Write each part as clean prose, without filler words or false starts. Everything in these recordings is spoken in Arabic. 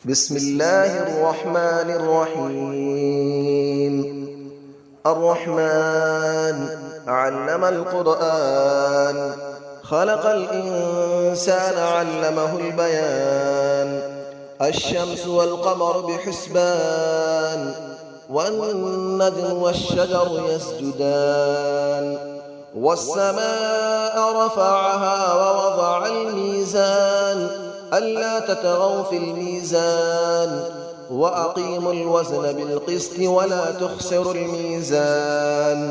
بسم الله الرحمن الرحيم. الرحمن علم القرآن، خلق الإنسان علمه البيان. الشمس والقمر بحسبان، والنجم والشجر يسجدان. والسماء رفعها ووضع الميزان، ألا تطغوا في الميزان، وأقيموا الوزن بالقسط ولا تخسروا الميزان.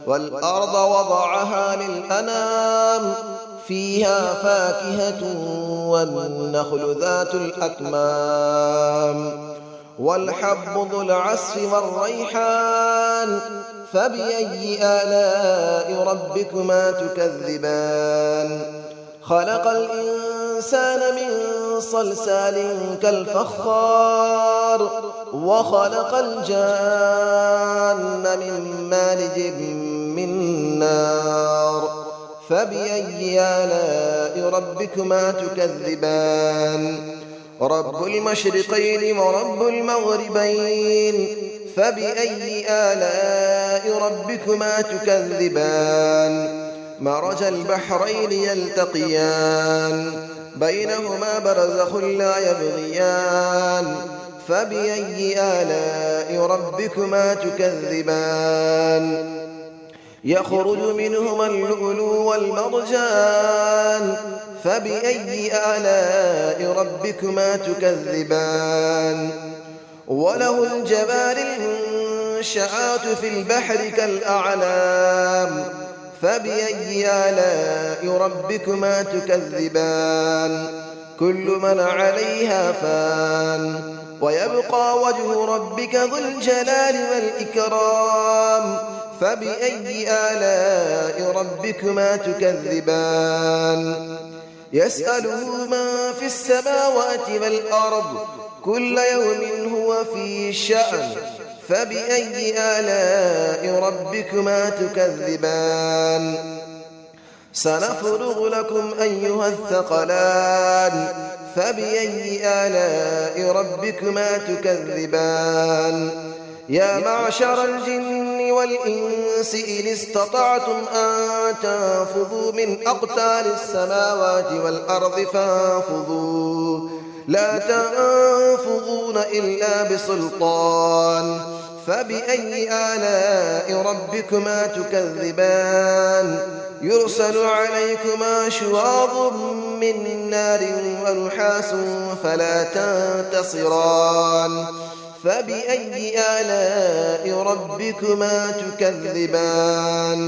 والأرض وضعها للأنام، فيها فاكهة والنخل ذات الأكمام. والحب ذو العصف والريحان، فبأي آلاء ربكما تكذبان. خلق الإنسان من صلصال كالفخار، وخلق الجان من مارج من نار. فبأي آلاء ربكما تكذبان. رب المشرقين ورب المغربين، فبأي آلاء ربكما تكذبان. مرج البحرين يلتقيان، بينهما برزخ لا يبغيان. فبأي آلاء ربكما تكذبان. يخرج منهما اللؤلؤ والمرجان، فبأي آلاء ربكما تكذبان. وله الجوار المنشآت في البحر كالأعلام، فبأي آلاء ربكما تكذبان. كل من عليها فان، ويبقى وجه ربك ذو الجلال والإكرام. فبأي آلاء ربكما تكذبان. يسأله من في السماوات والأرض، كل يوم هو في شأن. فبأي آلاء ربكما تكذبان. سنفرغ لكم أيها الثقلان، فبأي آلاء ربكما تكذبان. يا معشر الجن والإنس إن استطعتم أن تنفذوا من أقطار السماوات والأرض فانفذوا، لا تنفذون إلا بسلطان. فبأي آلاء ربكما تكذبان. يرسل عليكما شواظ من نار ونحاس فلا تنتصران. فبأي آلاء ربكما تكذبان.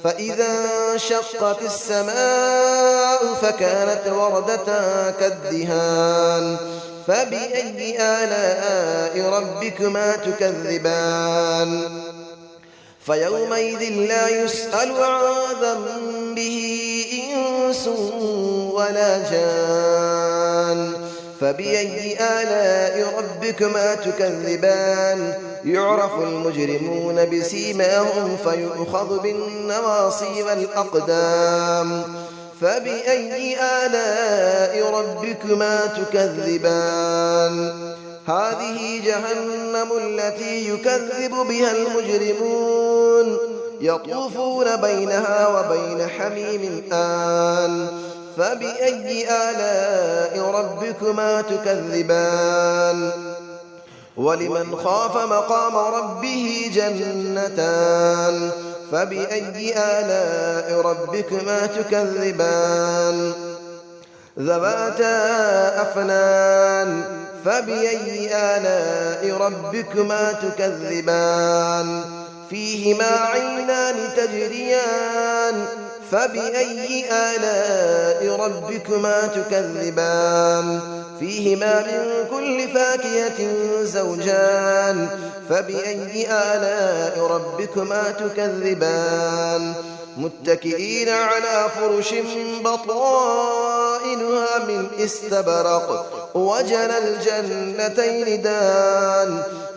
فإذا انشقت السماء فكانت وردة كالدهان. فبأي آلاء ربكما تكذبان. فيومئذ لا يسأل عن ذنبه إنس ولا جان. فبأي آلاء ربكما تكذبان. يعرف المجرمون بسيماهم فيؤخذ بالنواصي والأقدام. فبأي آلاء ربكما تكذبان. هذه جهنم التي يكذب بها المجرمون، يطوفون بينها وبين حميم آن. فبأي آلاء ربكما تكذبان. ولمن خاف مقام ربه جنتان. فبأي آلاء ربكما تكذبان. ذواتا أفنان. فبأي آلاء ربكما تكذبان. فيهما عينان تجريان. فبأي آلاء ربكما تكذبان. فيهما من كل فاكهة زوجان. فبأي آلاء ربكما تكذبان. متكئين على فرش بطائنها من استبرق، وجنى الجنتين دان.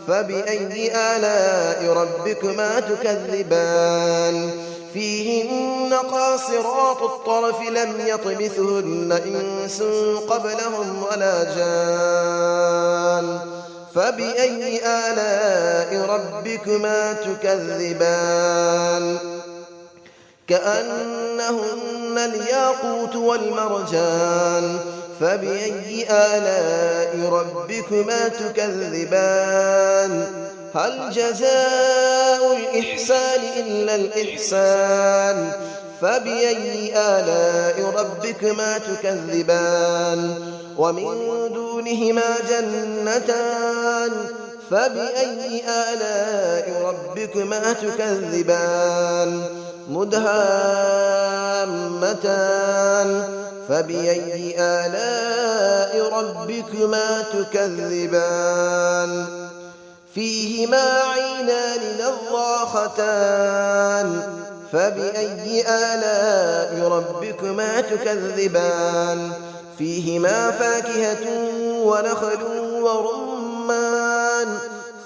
فبأي آلاء ربكما تكذبان. فيهن قاصرات الطرف لم يطمثهن إنس قبلهم ولا جان. فبأي آلاء ربكما تكذبان كأنهن الياقوت والمرجان فبأي آلاء ربكما تكذبان هل جزاء الإحسان إلا الإحسان فبأي آلاء ربكما تكذبان ومن دونهما جنتان فبأي آلاء ربكما تكذبان مدهامتان فبأي آلاء ربكما تكذبان فيهما عينان نضاختان فبأي آلاء ربكما تكذبان فيهما فاكهة ونخل ورمان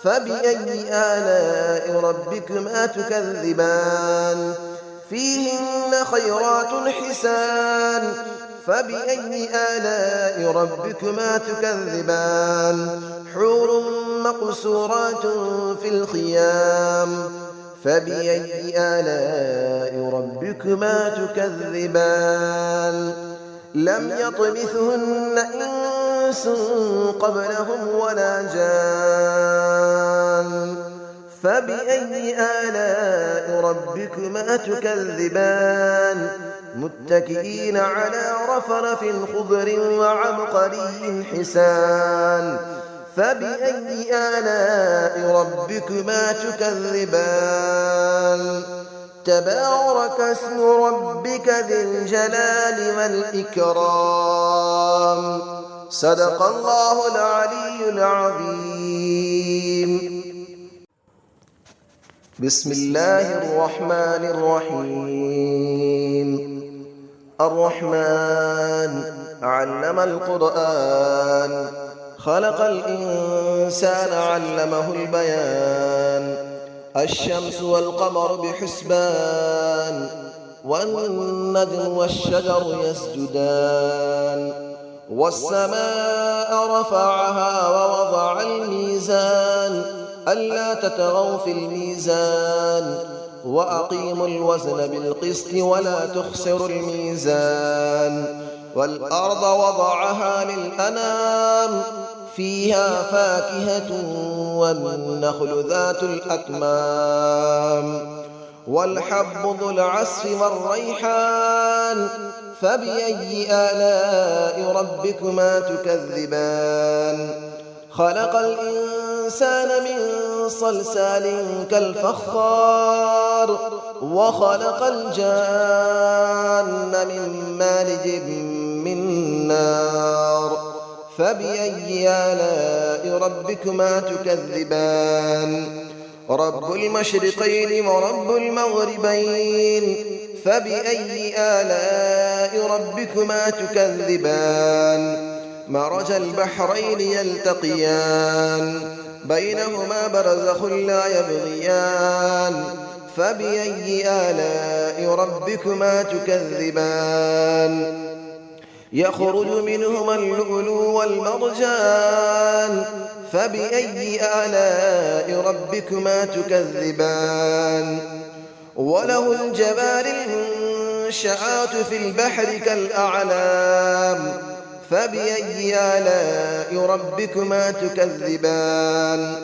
فبأي آلاء ربكما تكذبان فيهن خيرات حسان فبأي آلاء ربكما تكذبان حور مقصورات في الخيام فبأي آلاء ربكما تكذبان لم يطمثهن إنس قبلهم ولا جان فبأي آلاء ربكما تكذبان متكئين على رفرف خضر وعبقري حسان فبأي آلاء ربكما تكذبان تبارك اسم ربك ذي الجلال والإكرام صدق الله العلي العظيم بسم الله الرحمن الرحيم الرحمن علم القرآن خلق الإنسان علمه البيان الشمس والقمر بحسبان والنجم والشجر يسجدان والسماء رفعها ووضع الميزان ألا تطغوا في الميزان وأقيموا الوزن بالقسط ولا تخسروا الميزان والأرض وضعها للأنام فيها فاكهة والنخل ذات الأكمام والحب ذو العصف والريحان فبأي آلاء ربكما تكذبان خلق الإنسان من صلصال كالفخار وخلق الجان من مارج من نار فبأي آلاء ربكما تكذبان رب المشرقين ورب المغربين فبأي آلاء ربكما تكذبان مرج البحرين يلتقيان بينهما برزخ لا يبغيان فبأي آلاء ربكما تكذبان يخرج منهما اللؤلؤ والمرجان فبأي آلاء ربكما تكذبان وله الجبال المنشآت في البحر كالأعلام فبأي آلاء ربكما تكذبان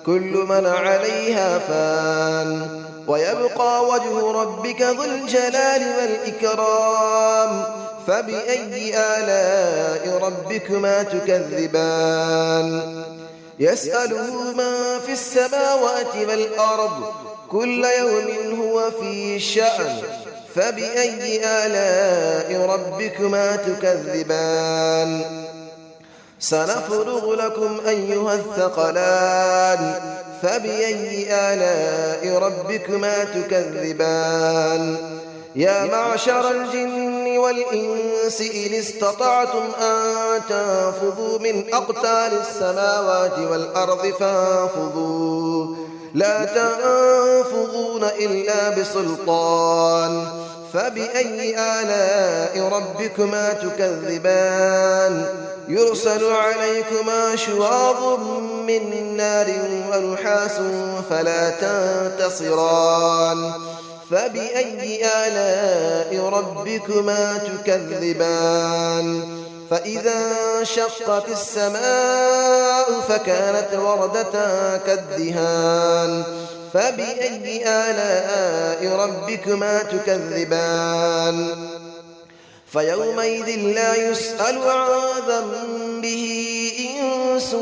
كل من عليها فان ويبقى وجه ربك ذو الجلال والإكرام فبأي آلاء ربكما تكذبان يسأله من في السماوات والأرض كل يوم هو في شأن فبأي آلاء ربكما تكذبان سنفرغ لكم أيها الثقلان فبأي آلاء ربكما تكذبان يا معشر الجن والإنس إن استطعتم أن تنفذوا من أقطار السماوات والأرض فانفذوا لا تنفذون إلا بسلطان فبأي آلاء ربكما تكذبان يرسل عليكما شواظ من نار ونحاس فلا تنتصران فبأي آلاء ربكما تكذبان فإذا انشقت السماء فكانت وردة كالدهان فبأي آلاء ربكما تكذبان فيومئذ لا يسأل عن ذنبه إنس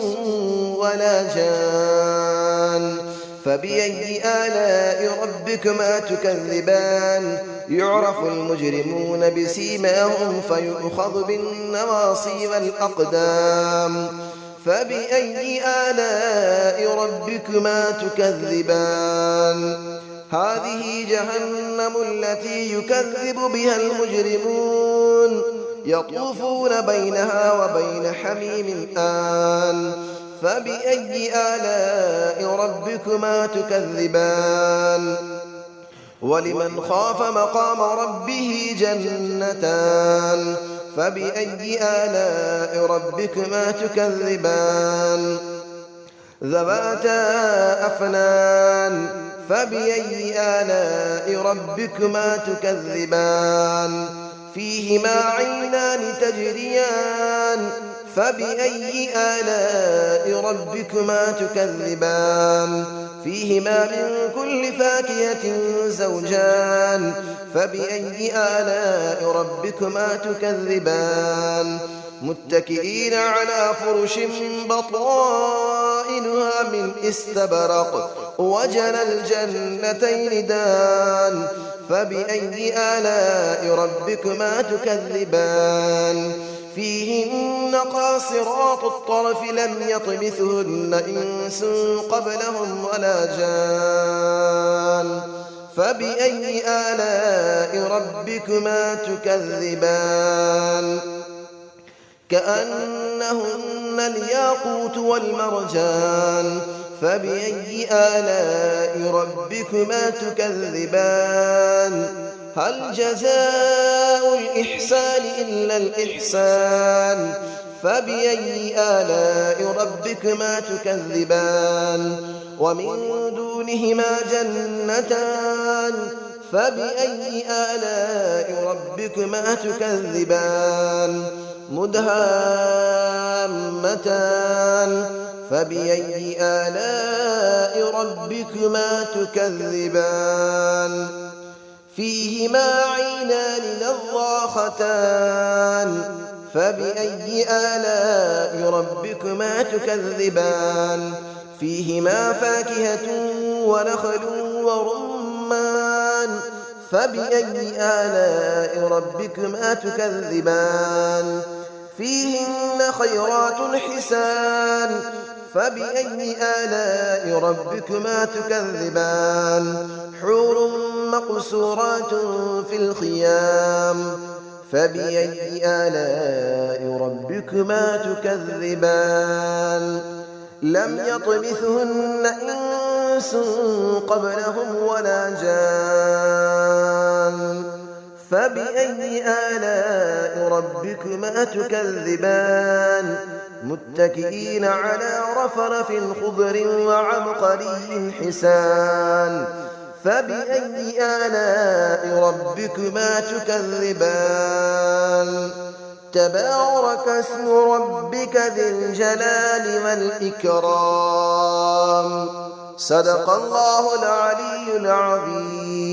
ولا جان فبأي آلاء ربكما تكذبان يعرف المجرمون بسيماهم فيؤخذ بالنواصي والأقدام فبأي آلاء ربكما تكذبان هذه جهنم التي يكذب بها المجرمون يطوفون بينها وبين حميم آن فبأي آلاء ربكما تكذبان ولمن خاف مقام ربه جنتان فبأي آلاء ربكما تكذبان ذواتا أفنان فبأي آلاء ربكما تكذبان فيهما عينان تجريان فبأي آلاء ربكما تكذبان فيهما من كل فاكهة زوجان فبأي آلاء ربكما تكذبان متكئين على فرش بطائنها من استبرق وجنى الجنتين دان فبأي آلاء ربكما تكذبان فيهن قاصرات الطرف لم يطمثهن إنس قبلهم ولا جان فبأي آلاء ربكما تكذبان كأنهن الياقوت والمرجان فبأي آلاء ربكما تكذبان هل جزاء الإحسان إلا الإحسان فبأي آلاء ربكما تكذبان ومن دونهما جنتان فبأي آلاء ربكما تكذبان مدهامتان فبأي آلاء ربكما تكذبان فيهما عينان نضاختان فبأي آلاء ربكما تكذبان فيهما فاكهة ونخل ورمان فبأي آلاء ربكما تكذبان فيهن خيرات حسان فبأي آلاء ربكما تكذبان حور مقصورات في الخيام فبأي آلاء ربكما تكذبان لم يطمثهن إنس قبلهم ولا جان فبأي آلاء ربكما تكذبان متكئين على رفرف خضر وعبقري حسان فبأي آلاء ربكما تكذبان تبارك اسم ربك ذي الجلال والإكرام صدق الله العلي العظيم.